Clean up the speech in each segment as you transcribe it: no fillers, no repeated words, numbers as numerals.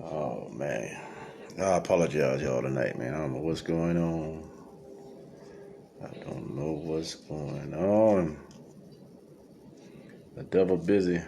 Oh man, I apologize y'all tonight, man. I don't know what's going on. I don't know what's going on. The devil busy.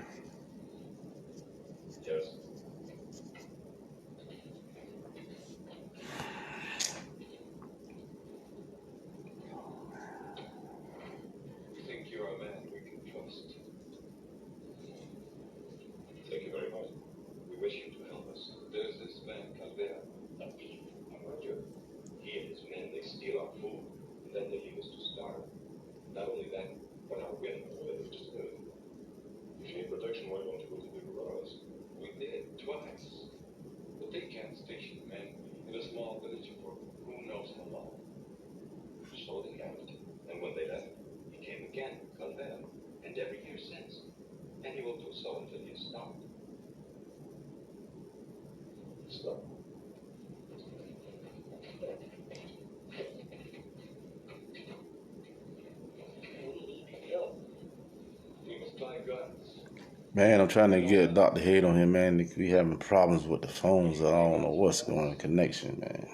Man, I'm trying to get Dr. Head on here, man. We having problems with the phones. I don't know what's going on. Connection, man.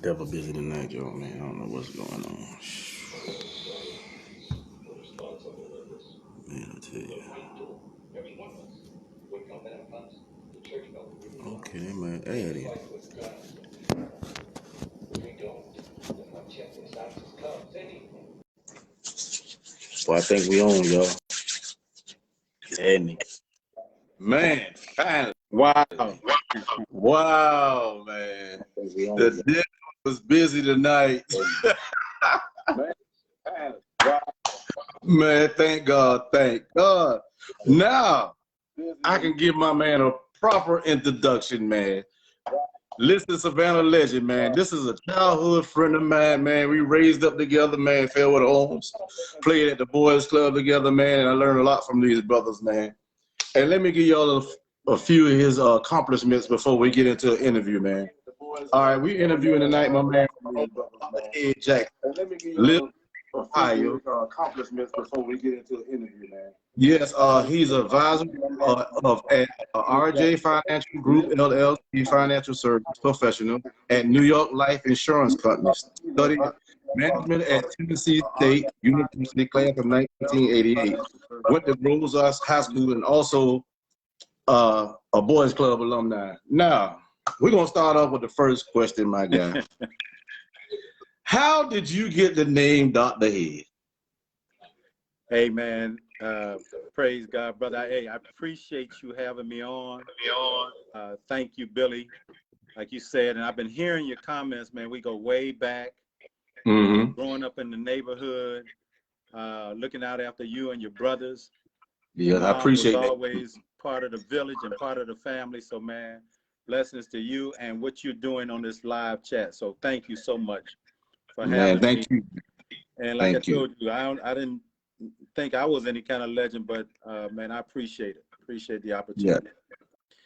Devil busy tonight, y'all, man. I don't know what's going on. Man, I tell you. Okay, they might add it. Well, I think we on, y'all. Add me. Man, finally. Wow. Wow, man. The devil was busy tonight. Man, thank God, thank God. Now, I can give my man a proper introduction, man. Listen, Savannah Legend, man. This is a childhood friend of mine, man. We raised up together, man. Fairwood Homes, played at the Boys Club together, man. And I learned a lot from these brothers, man. And let me give y'all a few of his accomplishments before we get into an interview, man. All right, we interviewing tonight, my man, Ed Jackson. Ohio. Accomplishments before we get into the interview, man. Yes, he's advisor of at RJ Financial Group LLC Financial Service Professional at New York Life Insurance Company. Studied management at Tennessee State University, class of 1988. Went to Rose High School and also a Boys Club alumni. Now, we're gonna start off with the first question, my guy. How did you get the name Dr. Head? Hey, man. Praise God, brother. Hey, I appreciate you having me on. Thank you, Billy. Like you said, and I've been hearing your comments, man. We go way back. Growing up in the neighborhood, looking out after you and your brothers. Yeah, I appreciate it. That. Always part of the village and part of the family. So, man, blessings to you and what you're doing on this live chat. So, thank you so much. Man, thank you. And like I told you, I didn't think I was any kind of legend, but man, I appreciate it. Appreciate the opportunity.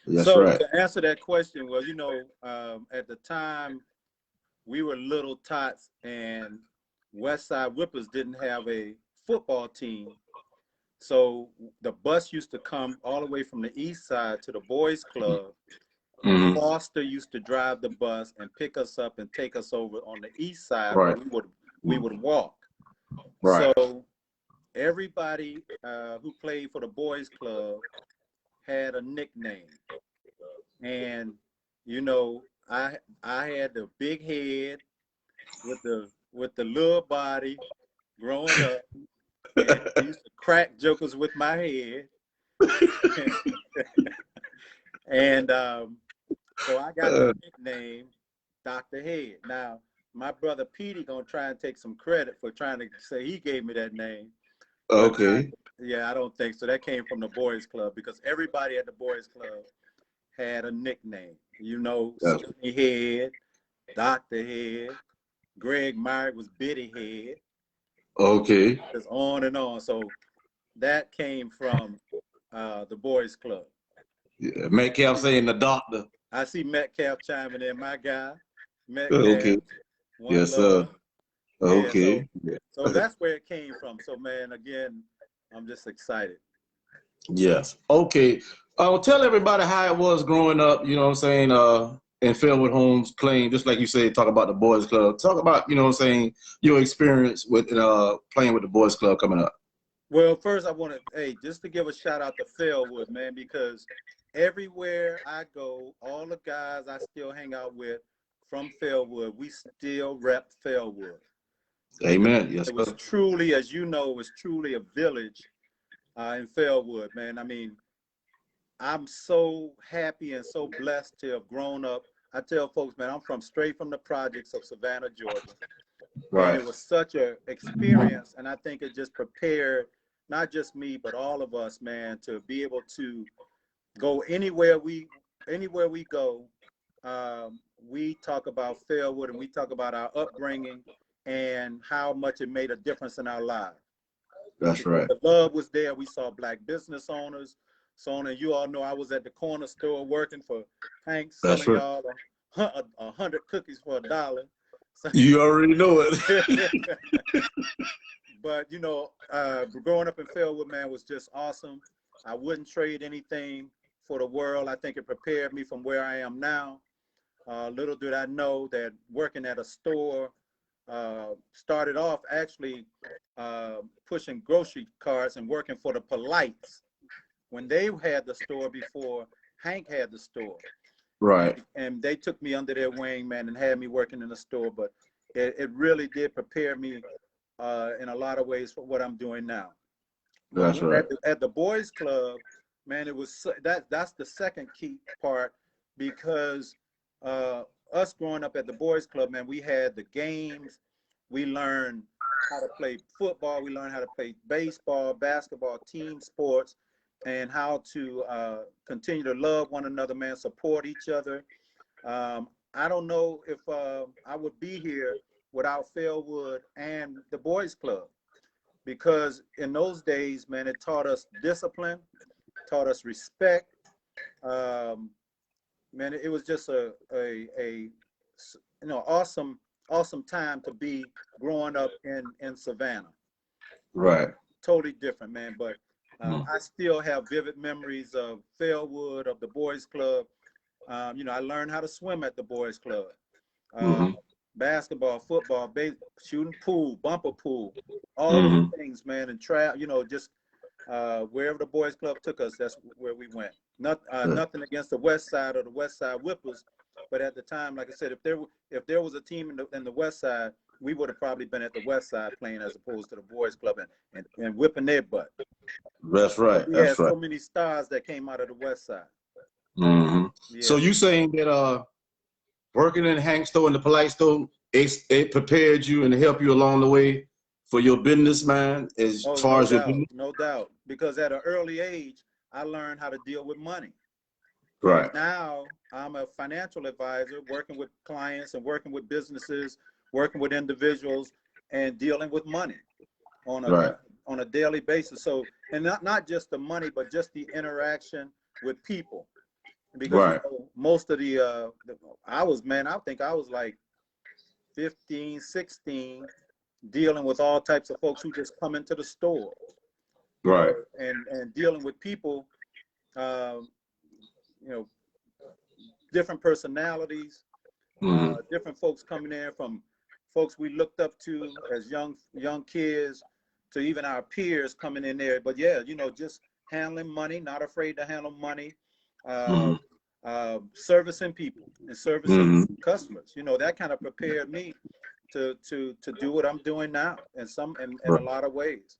Yeah. That's right. To answer that question, well, you know, at the time we were little tots and West Side Whippers didn't have a football team. So the bus used to come all the way from the east side to the boys club. Mm-hmm. Foster used to drive the bus and pick us up and take us over on the east side. Right. Where we would walk. Right. So everybody who played for the boys club had a nickname. And you know, I had the big head with the little body growing up, and I used to crack jokers with my head. And so I got the nickname Dr. Head. Now, my brother Petey gonna try and take some credit for trying to say he gave me that name. Okay. Yeah, I don't think so. That came from the boys club, because everybody at the boys club had a nickname. You know, Skinny Head, Dr. Head, Greg Meyer was Bitty Head. Okay. Just on and on. So that came from the boys club. Yeah, Metcalf saying the doctor. I see Metcalf chiming in, my guy. Metcalf. Okay. Yes, sir. Okay. Yeah, so that's where it came from. So, man, again, I'm just excited. Yes. Okay. Tell everybody how it was growing up, you know what I'm saying, in Fairwood Homes, playing, just like you said, talk about the boys club. Talk about, you know what I'm saying, your experience with playing with the boys club coming up. Well, first I want to, just to give a shout out to Fairwood, man, because everywhere I go, all the guys I still hang out with from Fairwood, we still rep Fairwood. Amen. Yes, it was sir. truly, as you know, it was truly a village in Fairwood, man. I mean, I'm so happy and so blessed to have grown up. I tell folks, man, I'm straight from the projects of Savannah, Georgia. Right. And it was such an experience, and I think it just prepared not just me, but all of us, man, to be able to go anywhere we go. We talk about Fairwood, and we talk about our upbringing and how much it made a difference in our lives. That's right. The love was there. We saw Black business owners. So, and you all know I was at the corner store working for Hank. Some of y'all 100 cookies for $1. So, you already know it. But, you know, growing up in Fairwood, man, was just awesome. I wouldn't trade anything for the world. I think it prepared me from where I am now. Little did I know that working at a store, started off actually pushing grocery carts and working for the Polites when they had the store before Hank had the store. Right. And they took me under their wing, man, and had me working in the store. But it really did prepare me in a lot of ways for what I'm doing now. That's right. At the boys club, man, it was that's the second key part, because us growing up at the boys club, man, we had the games. We learned how to play football. We learned how to play baseball, basketball, team sports, and how to continue to love one another, man, support each other. I don't know if I would be here without Fairwood and the boys club, because in those days, man, it taught us discipline, taught us respect. Man, it was just a awesome time to be growing up in Savannah. Right. Totally different, man. But I still have vivid memories of Fairwood, of the boys club. You know, I learned how to swim at the boys club. Basketball, football, shooting pool, bumper pool, all those things, man. And you know, just wherever the boys club took us, that's where we went. Nothing against the West Side or the West Side Whippers, but at the time, like I said, if there was a team in the West Side, we would have probably been at the West Side playing as opposed to the boys club and whipping their butt. That's right. We had so many stars that came out of the West Side. Yeah. So you saying that working in Hank's store and the Polite store, it prepared you and helped you along the way for your business, man, as far as your business? No doubt. Because at an early age, I learned how to deal with money. Right. And now I'm a financial advisor, working with clients and working with businesses, working with individuals, and dealing with money on a daily basis. So, and not just the money, but just the interaction with people. Because you know, most of I think I was like 15, 16, dealing with all types of folks who just come into the store. Right. And dealing with people, you know, different personalities, different folks coming in, from folks we looked up to as young kids to even our peers coming in there. But yeah, you know, just handling money, not afraid to handle money, servicing people and servicing customers. You know, that kind of prepared me to do what I'm doing now in a lot of ways.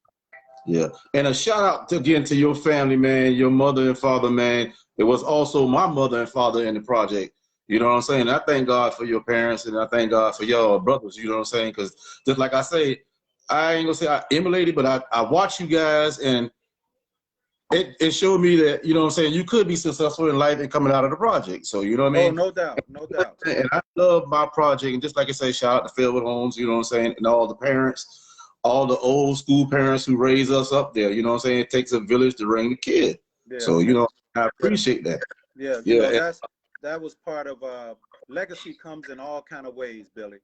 Yeah, and a shout out again to your family, man, your mother and father, man. It was also my mother and father in the project. You know what I'm saying? I thank God for your parents, and I thank God for your brothers. You know what I'm saying? Because just like I say, I ain't gonna say I emulated, but I watched you guys, and it showed me that, you know what I'm saying, you could be successful in life and coming out of the project. So you know what I mean? Oh, no doubt, no doubt. And I love my project, and just like I say, shout out to Philwood Homes. You know what I'm saying? And all the parents. All the old school parents who raise us up there, you know what I'm saying? It takes a village to raise a kid. Yeah. So, you know, I appreciate that. Yeah, you know, that was part of legacy. Comes in all kind of ways, Billy.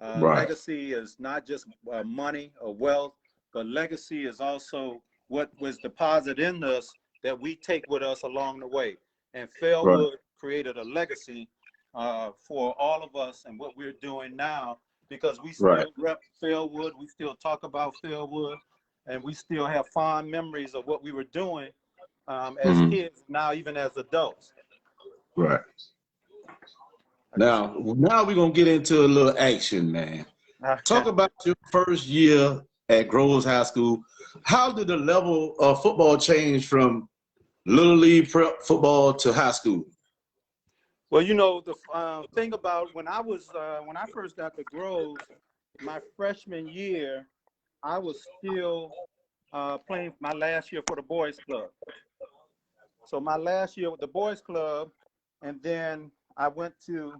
Legacy is not just money or wealth, but legacy is also what was deposited in us that we take with us along the way. And Philwood created a legacy for all of us and what we're doing now, because we still rep Philwood, we still talk about Philwood, and we still have fond memories of what we were doing as kids, now even as adults. Right. Now we're going to get into a little action, man. Talk about your first year at Groves High School. How did the level of football change from Little League prep football to high school? Well, you know, the thing about when I first got to Groves, my freshman year, I was still playing my last year for the boys club. So my last year with the boys club, and then I went to,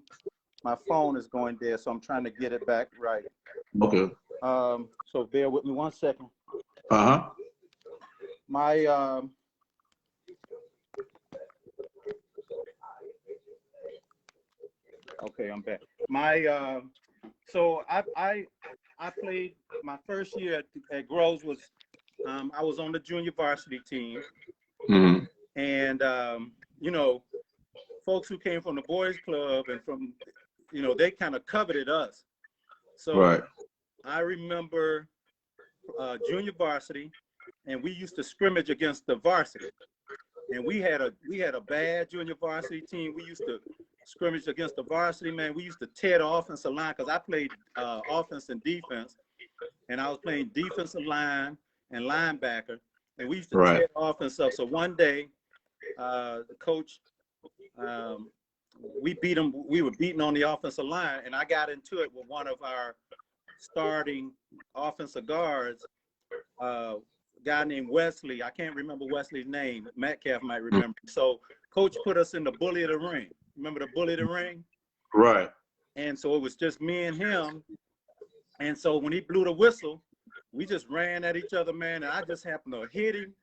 my phone is going dead, so I'm trying to get it back right. Okay. So bear with me 1 second. My okay, I'm back. My so I played my first year at Groves was I was on the junior varsity team, and you know, folks who came from the boys club and from, you know, they kind of coveted us. So I remember junior varsity, and we used to scrimmage against the varsity, and we had a bad junior varsity team. We used to scrimmage against the varsity, man. We used to tear the offensive line, because I played offense and defense, and I was playing defensive line and linebacker, and we used to tear the offense up. So one day, the coach, we beat him. We were beating on the offensive line, and I got into it with one of our starting offensive guards, a guy named Wesley. I can't remember Wesley's name. Metcalf might remember. So coach put us in the bully of the ring. Remember the bully of the ring? Right. And so it was just me and him. And so when he blew the whistle, we just ran at each other, man. And I just happened to hit him.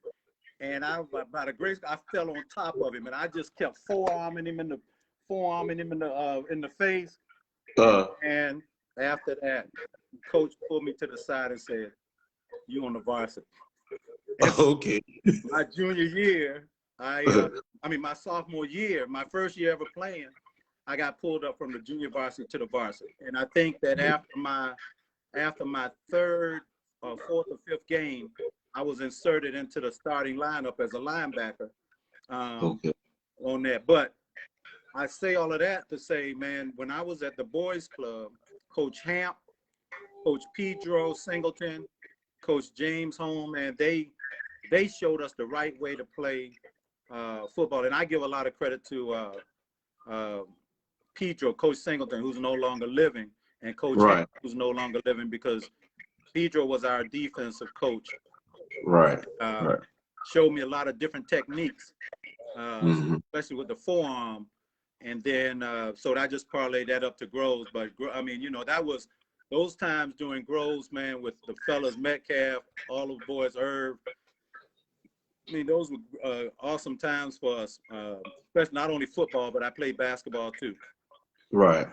And by the grace, I fell on top of him, and I just kept forearming him in the face. And after that, coach pulled me to the side and said, "You on the varsity." Okay. My junior year, my sophomore year, my first year ever playing, I got pulled up from the junior varsity to the varsity. And I think that after my third or fourth or fifth game, I was inserted into the starting lineup as a linebacker on that. But I say all of that to say, man, when I was at the boys club, Coach Hamp, Coach Pedro Singleton, Coach James Holm, and they showed us the right way to play football. And I give a lot of credit to Pedro, Coach Singleton, who's no longer living, and Coach Hamp, who's no longer living, because Pedro was our defensive coach. Showed me a lot of different techniques, especially with the forearm. And then, so I just parlayed that up to Groves. But I mean, you know, that was those times during Groves, man, with the fellas, Metcalf, all of the boys, Irv. I mean, those were awesome times for us, especially not only football, but I played basketball too. Right.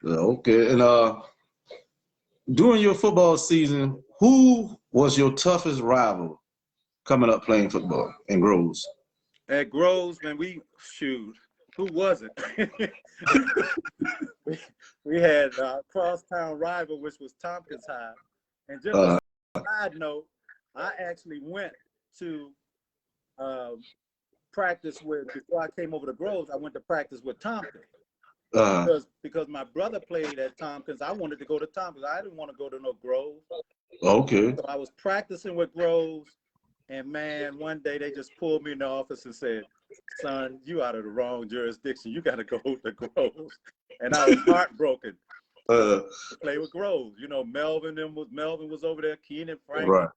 Okay. And during your football season, who was your toughest rival coming up playing football in Groves? At Groves, man, who was it? we had a crosstown rival, which was Tompkins High. And just a side note, I actually went to practice before I came over to Groves, I went to practice with Tompkins. Because my brother played at Tompkins, I wanted to go to Tompkins. I didn't want to go to no Groves. Okay. So I was practicing with Groves, and man, one day they just pulled me in the office and said, "Son, you out of the wrong jurisdiction. You got to go to Groves." And I was heartbroken. To play with Groves. You know, Melvin was over there, Keenan Frank, right.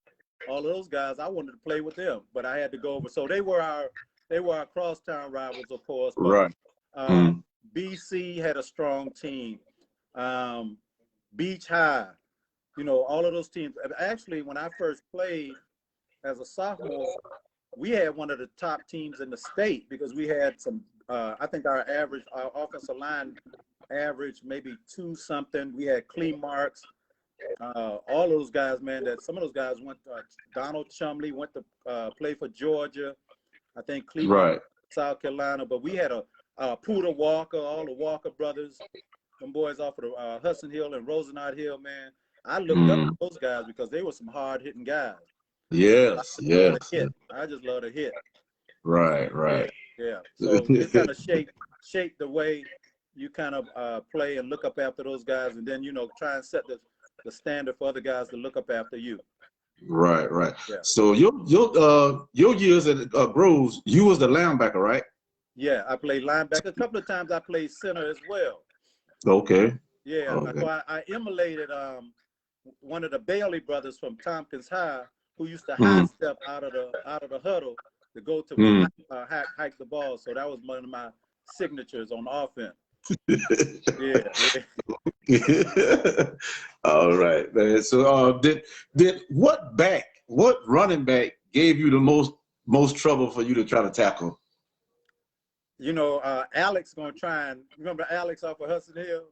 all of those guys. I wanted to play with them, but I had to go over. So they were our crosstown rivals, of course. But, right. BC had a strong team. Beach High, you know, all of those teams. Actually, when I first played as a sophomore, we had one of the top teams in the state because we had some. I think our offensive line average maybe 2 something. We had Clee Marks, all those guys, man. Some of those guys went. Donald Chumley went to play for Georgia. I think Cleveland, right. South Carolina. But we had a Pooter Walker, all the Walker brothers, some boys off of the Hudson Hill and Rosenard Hill, man. I looked up to those guys because they were some hard hitting guys. Yes, yes. I just love to hit. Right, right. Yeah. So it kind of shaped the way you kind of play and look up after those guys, and then, you know, try and set the standard for other guys to look up after you. Right, right. Yeah. So your years at Groves, you was the linebacker, right? Yeah, I played linebacker. A couple of times I played center as well. Okay. Yeah. Okay. So I emulated one of the Bailey brothers from Tompkins High, who used to high step out of the huddle to go to hike the ball. So that was one of my signatures on offense. Yeah. All right, man. So did what running back gave you the most trouble for you to try to tackle? You know, Alex gonna try and remember Alex off of Hudson Hill?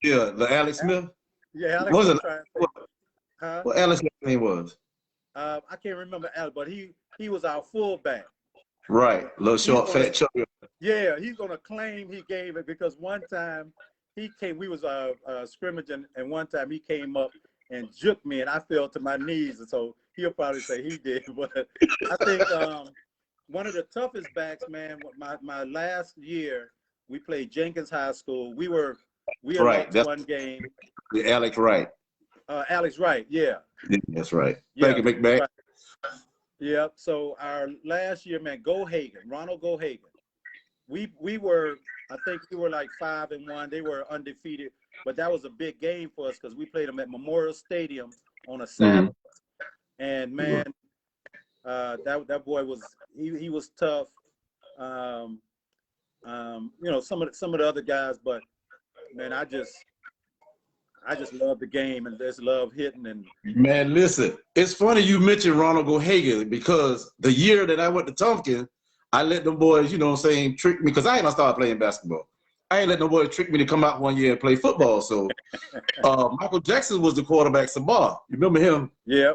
Yeah, the Alex Smith? Yeah, Alex was gonna it? try and say, What Alex's name was? I can't remember Alex, but he was our fullback. Right, little short, fat, chubby. Yeah, he's gonna claim he gave it because one time we was scrimmaging, and one time he came up and juked me, and I fell to my knees, and so he'll probably say he did. But I think one of the toughest backs, man. My last year, we played Jenkins High School. We right. lost one game. Alex Wright. Alex Wright, yeah. That's right. Yeah, thank you, McBack. Right. Yeah. So our last year, man, Ronald Gohagan. We were, I think we were like 5-1. They were undefeated, but that was a big game for us because we played them at Memorial Stadium on a Saturday. And man, that boy was he was tough. You know, some of the other guys, but man, I just love the game and just love hitting. And man, listen, it's funny you mentioned Ronald Gohagan because the year that I went to Tompkins, I let them boys, you know what I'm saying, trick me because I ain't gonna start playing basketball. I ain't let them boys trick me to come out one year and play football. So Michael Jackson was the quarterback, Sabah. You remember him? Yeah.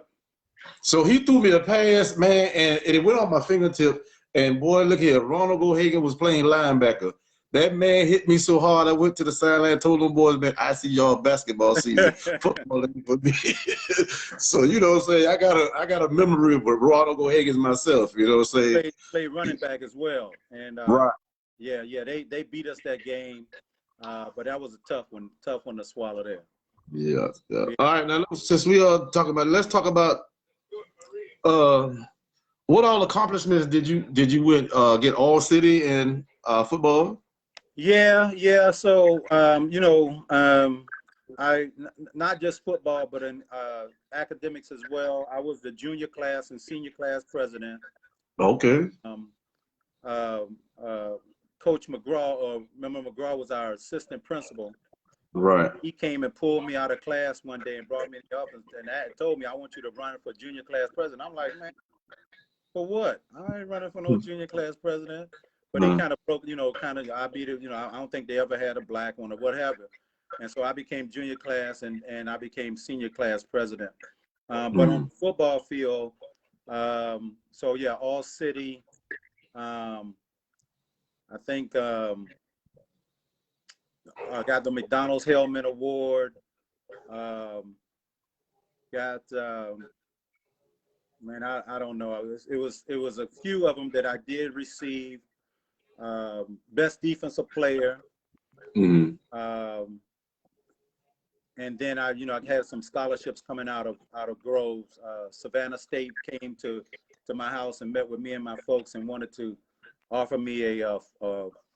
So he threw me a pass, man, and it went on my fingertip. And boy, look here, Ronald Gohagan was playing linebacker. That man hit me so hard, I went to the sideline and told them boys, man, I see y'all basketball season. Football for me. So, you know what I'm saying? I got a memory of Ronald Gohagan myself, you know what I'm saying? Played running back as well. And right. Yeah, they beat us that game. But that was a tough one to swallow there. Yeah. All right, now since we are talking about, let's talk about what all accomplishments did you win? Get all city in football? Yeah. So you know, I not just football, but in academics as well. I was the junior class and senior class president. Okay. Coach McGraw, remember McGraw was our assistant principal. Right. He came and pulled me out of class one day and brought me in the office and told me, I want you to run for junior class president. I'm like, man, for what? I ain't running for no junior class president. But he kind of broke, you know, I beat it, you know, I don't think they ever had a black one or what have you. And so I became junior class, and I became senior class president. But on the football field, so yeah, all city. I think I got the McDonald's Hellman Award. Got man, I don't know. It was a few of them that I did receive. Best defensive player. And then I had some scholarships coming out of Groves. Savannah State came to my house and met with me and my folks and wanted to offer me a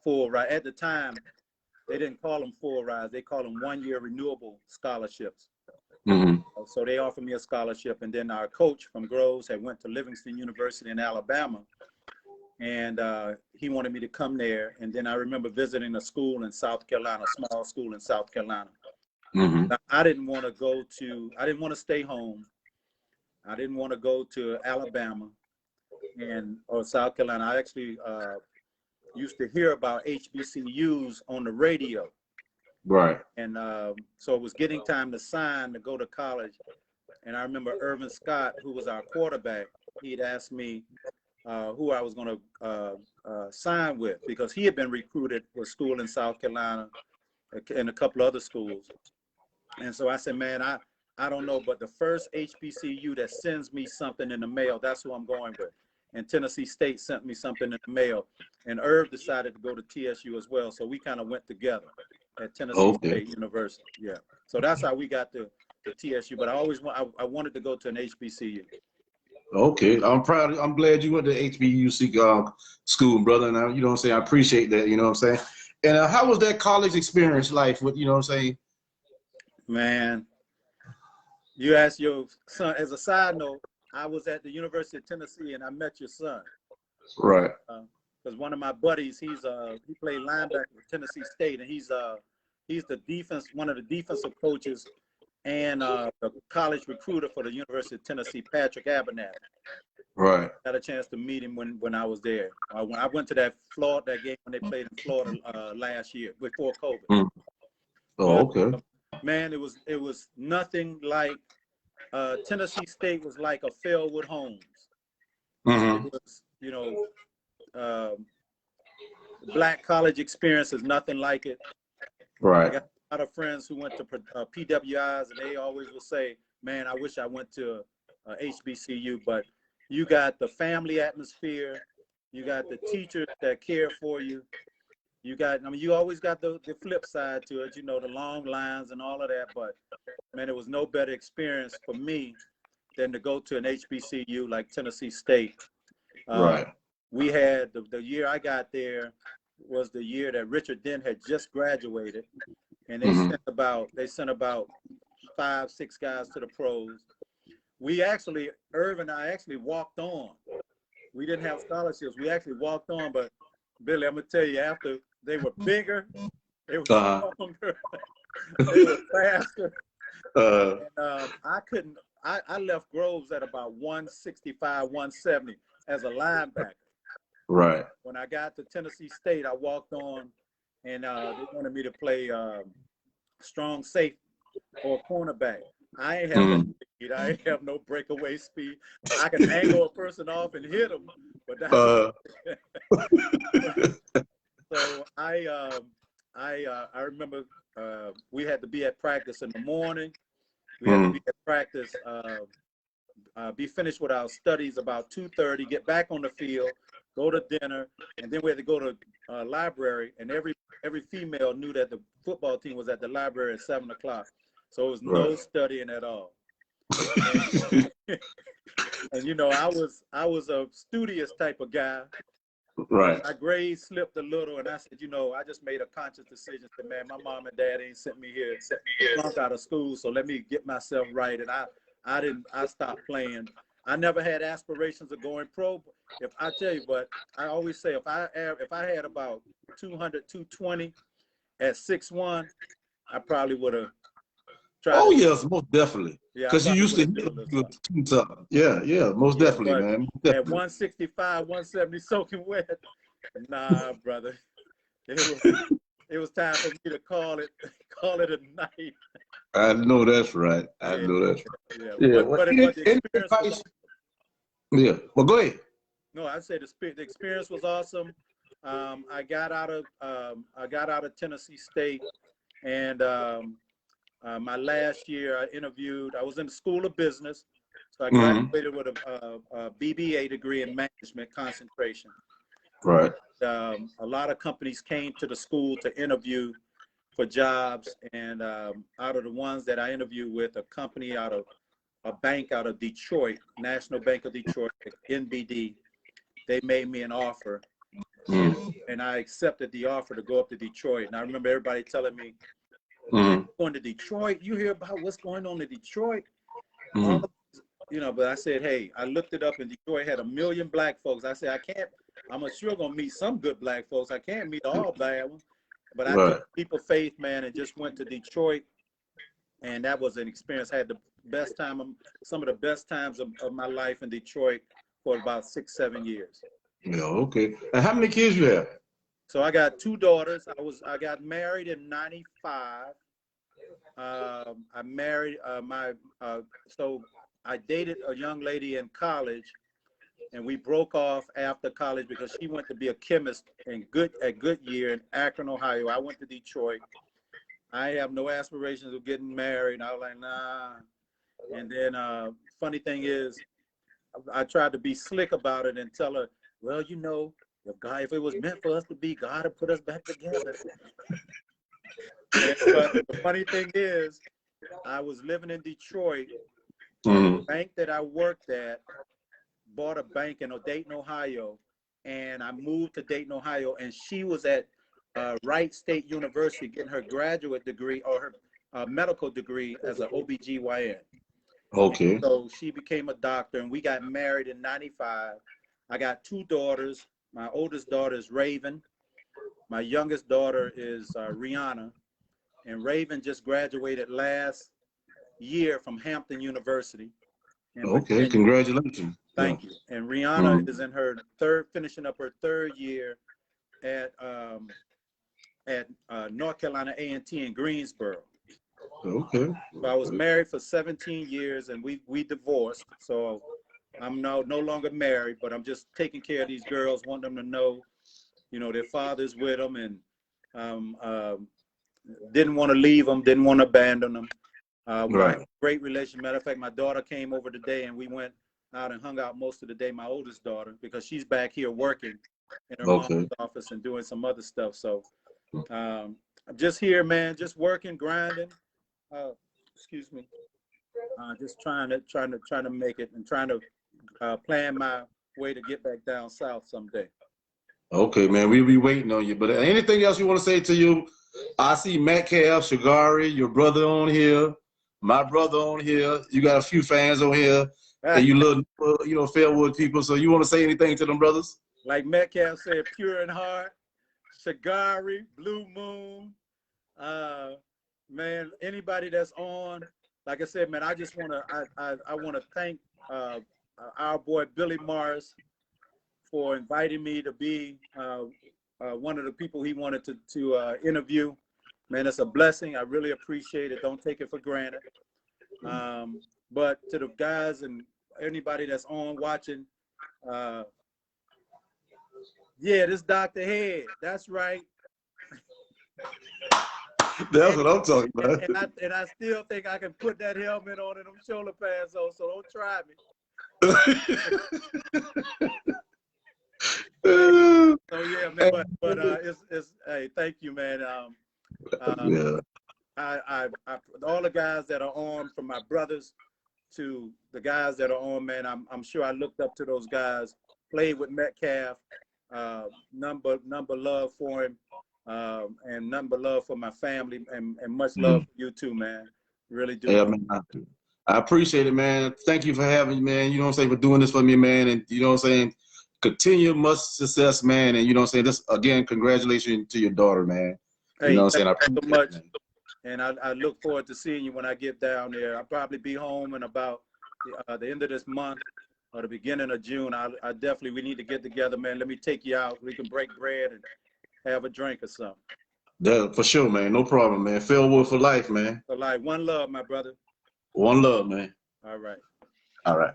full ride. At the time, they didn't call them full rides; they called them 1-year renewable scholarships. So they offered me a scholarship, and then our coach from Groves had went to Livingston University in Alabama, and he wanted me to come there. And then I remember visiting a school in South Carolina, a small school in South Carolina. I didn't want to stay home. I didn't want to go to Alabama or South Carolina. I actually used to hear about HBCUs on the radio. Right. And so it was getting time to sign to go to college. And I remember Irvin Scott, who was our quarterback, he'd asked me who I was going to sign with, because he had been recruited for a school in South Carolina and a couple other schools. And so I said, man, I don't know, but the first HBCU that sends me something in the mail, that's who I'm going with. And Tennessee State sent me something in the mail. And Irv decided to go to TSU as well. So we kind of went together at Tennessee State University. Yeah. So that's how we got to TSU. But I wanted to go to an HBCU. Okay. I'm proud. I'm glad you went to HBCU school, brother. And you know what I'm saying? I appreciate that. You know what I'm saying? And how was that college experience life with, you know what I'm saying? Man, you asked your son. As a side note, I was at the University of Tennessee and I met your son. Right. Because one of my buddies, he played linebacker for Tennessee State, and he's one of the defensive coaches and the college recruiter for the University of Tennessee, Patrick Abernathy. Right. Got a chance to meet him when I was there. When I went to that game when they played in Florida last year before COVID. Oh, okay. Man, it was nothing like Tennessee State was like a Fairwood Homes. It was, black college experience is nothing like it. Right. I got a lot of friends who went to PWIs, and they always will say, man, I wish I went to HBCU, but you got the family atmosphere, you got the teachers that care for you. You always got the flip side to it, the long lines and all of that, but man, it was no better experience for me than to go to an HBCU like Tennessee State. Right. We had the year I got there was the year that Richard Dent had just graduated, and they sent about 5-6 guys to the pros. Irv and I actually walked on. We didn't have scholarships. We actually walked on, but Billy, I'm gonna tell you, after they were bigger, they were stronger, they were faster. And, I left Groves at about 165, 170 as a linebacker. Right. When I got to Tennessee State, I walked on, and they wanted me to play strong safety or cornerback. I ain't have no speed. I ain't have no breakaway speed. I can angle a person off and hit them, but so I remember we had to be at practice in the morning. We had to be at practice, be finished with our studies about 2:30, get back on the field, go to dinner, and then we had to go to library. And every female knew that the football team was at the library at 7 o'clock. So it was no studying at all. And I was a studious type of guy. Right. My grades slipped a little, and I said, I just made a conscious decision. Said, man, my mom and dad ain't sent me here flunked out of school, so let me get myself right. And I stopped playing. I never had aspirations of going pro. But I always say, if I had about 200, 220 at 6'1", I probably would have tried. Oh yes, most definitely. Yeah, because you used to hit too tough. Yeah, most definitely, man. At 165, 170 soaking wet. Nah, brother. it was time for me to call it a night. I know that's right. I Yeah, know that's right. yeah. Yeah. But the experience was, yeah. Well, go ahead. no, I say the experience was awesome. I got out of Tennessee State, and my last year I was in the School of Business, so I graduated with a BBA degree in management concentration. Right. A lot of companies came to the school to interview for jobs, and out of the ones that I interviewed with, a company out of a bank out of Detroit, National Bank of Detroit, NBD, they made me an offer, and I accepted the offer to go up to Detroit. And I remember everybody telling me, going to Detroit, you hear about what's going on in Detroit? You know, but I said, hey, I looked it up, and Detroit had 1 million black folks. I said, I'm sure gonna meet some good black folks. I can't meet all bad ones. But I took a leap of faith, man, and just went to Detroit. And that was an experience. I had the best time, some of the best times of my life in Detroit for about 6-7 years. Yeah, okay. And how many kids you have? So I got 2 daughters. I got married in '95. I married so I dated a young lady in college, and we broke off after college because she went to be a chemist at Goodyear in Akron, Ohio. I went to Detroit. I have no aspirations of getting married. I was like, nah. And then funny thing is, I tried to be slick about it and tell her, well, you know, if it was meant for us to be, God would put us back together. But the funny thing is, I was living in Detroit. The bank that I worked at bought a bank in Dayton, Ohio, and I moved to Dayton, Ohio, and she was at Wright State University getting her graduate degree or her medical degree as an OBGYN. Okay. And so she became a doctor, and we got married in '95. I got 2 daughters. My oldest daughter is Raven. My youngest daughter is Rihanna. And Raven just graduated last year from Hampton University. Okay, congratulations. Thank you. And Rihanna is in her finishing up her 3rd year at North Carolina A&T in Greensboro. Okay. So I was married for 17 years, and we divorced. So I'm no longer married, but I'm just taking care of these girls, want them to know, you know, their father's with them, and didn't want to leave them, didn't want to abandon them. Right. Great relationship. Matter of fact, my daughter came over today, and we went out and hung out most of the day, my oldest daughter, because she's back here working in her mom's office and doing some other stuff. So I'm just here, man, just working, grinding. Excuse me. Just trying to make it and trying to plan my way to get back down south someday. Okay, man, we'll be waiting on you. But anything else you want to say to you? I see Metcalf, Shagari, your brother on here, my brother on here. You got a few fans on here, and you little, you know, Fairwood people. So you want to say anything to them brothers? Like Metcalf said, Pure in Heart, Shagari, Blue Moon, man, anybody that's on. Like I said, man, I just want to I want to thank our boy Billy Morris for inviting me to be one of the people he wanted to interview. Man, it's a blessing. I really appreciate it. Don't take it for granted. But to the guys and anybody that's on watching, yeah, this Dr. Head. That's right. That's what I'm talking about. And I still think I can put that helmet on and them shoulder pads on, so don't try me. So yeah, man, but it's hey, thank you, man. Yeah. I all the guys that are on, from my brothers to the guys that are on, man, I'm sure I looked up to those guys, played with Metcalf, number love for him, and number love for my family, and much love for you too, man. Really do. Yeah, man, I appreciate it, man. Thank you for having me, man. You know what I'm saying, for doing this for me, man. And you know what I'm saying, continue much success, man. And you know what I'm saying, this again, congratulations to your daughter, man. Hey, you know what I'm saying? I appreciate so much. And I look forward to seeing you when I get down there. I'll probably be home in about the end of this month or the beginning of June. We need to get together, man. Let me take you out. We can break bread and have a drink or something. For sure, man. No problem, man. Fairwood for life, man. For life. One love, my brother. One love, man. All right. All right.